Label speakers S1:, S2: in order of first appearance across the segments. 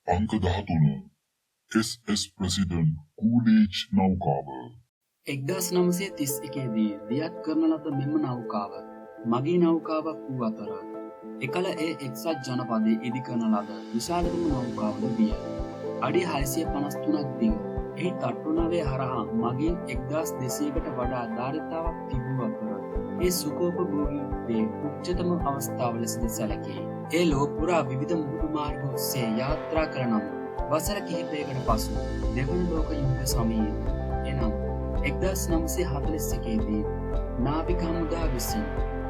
S1: अंक 13 SS president कूलेज नौकाව
S2: 1931 දී දියත් කරන ලද මෙම නෞකාව මගී නෞකාවක් වූ අතර එකල ඒ එක්සත් ජනපදයේ ඉදිකරන ලද විශාලතම නෞකාවද විය. අඩි 653ක් දිග. එහි තට්ටු නවය හරහා මගින් 1200කට වඩා ධාරිතාවක් තිබූ අතර ඒ සුඛෝපභෝගී උච්චතම අවස්ථාව ලෙසද සැලකේ. ඒ ලෝක පුරා විවිධ මුහුදු මාර්ග ඔස්සේ යාත්‍රා කරන වසර කිහිපයකට පසු දෙවන ලෝක යුද්ධ සමයේ එනම් 1941 දී නාවික හමුදා විසින්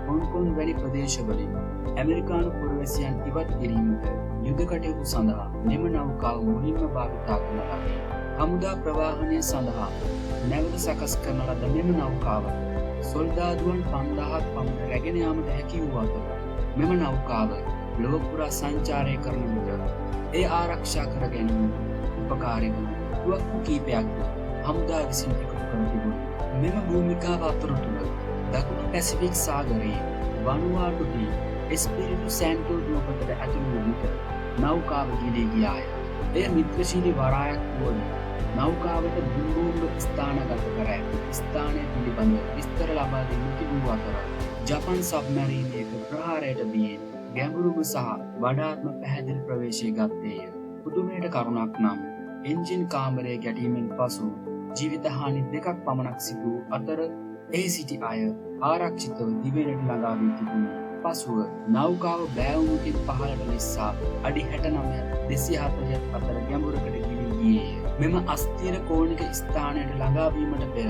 S2: හොංකොං වැනි ප්‍රදේශවලින් ඇමරිකානු පුරවැසියන් ඉවත් කිරීමට යුද කටයුතු සඳහා මෙම නෞකාව මුලින්ම භාවිතා කරන ලදී. හමුදා ප්‍රවාහනය සඳහා නැවත සකස් කරන ලද මෙම නෞකාව සොල්දාදුවන් 5000ක් පමණ රැගෙන යාමට හැකි වූ අතර මෙම නෞකාව ලොව පුරා සංචාරය කරන විට ඒ ආරක්ෂා කර ගැනීමට උපකාරී වන තුවක්කු කීපයක් හමුදා විසින් එකතු කර තිබුණි. මෙම භූමිකාව අතරතුර දකුණු පැසිෆික් සාගරයේ වනුවාටුහි එස්පිරිටු සැන්ටෝ දුවපතට ඇතුළු වූ විට නෞකාව ගිලී ගියාය. එය මිත්‍රශීලී වරායක් වුවද නෞකාවට භූභූංග ස්ථානගත කර ඇති ස්ථානය පිළිබඳ විස්තර ලබා දෙන්නට වූ අතර ජපන් සබ්මැරීනයක ප්‍රහාරයට බියෙන් ගැඹුරුම සහ වඩාත්ම පැහැදිලි ප්‍රවේශය ගත්තේය. පුදුමයට කරුණක් නම් එන්ජින් කාමරයේ ගැටීමෙන් පසු ජීවිත හානි 2ක් පමණක් සිදු වූ අතර එහි සිටි අය ආරක්ෂිතව දිවෙනට ළඟා වී තිබුණි. පසුව නෞකාව බෑවුමකින් පහළට ලිස්සා අඩි 69 240 අතර ගැඹුරකට ගිලී ගියේය. මෙම අස්ථිර කෝණික ස්ථානයට ළඟා වීමට පෙර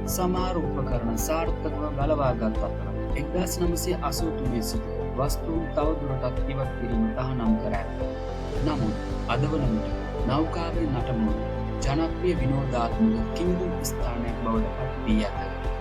S2: සමහර උපකරණ සාර්ථකව ගලවාගත් අතර 1983 සිට වස්තුන් තවදුරටත් ඉවත් කිරීම තහනම් කර ඇත. නමුත් අද වන විට නෞකාවේ නටමුණ ජනප්‍රිය විනෝදාත්මක කිමිදුම් ස්ථානයක් බවට පත් වී ඇත.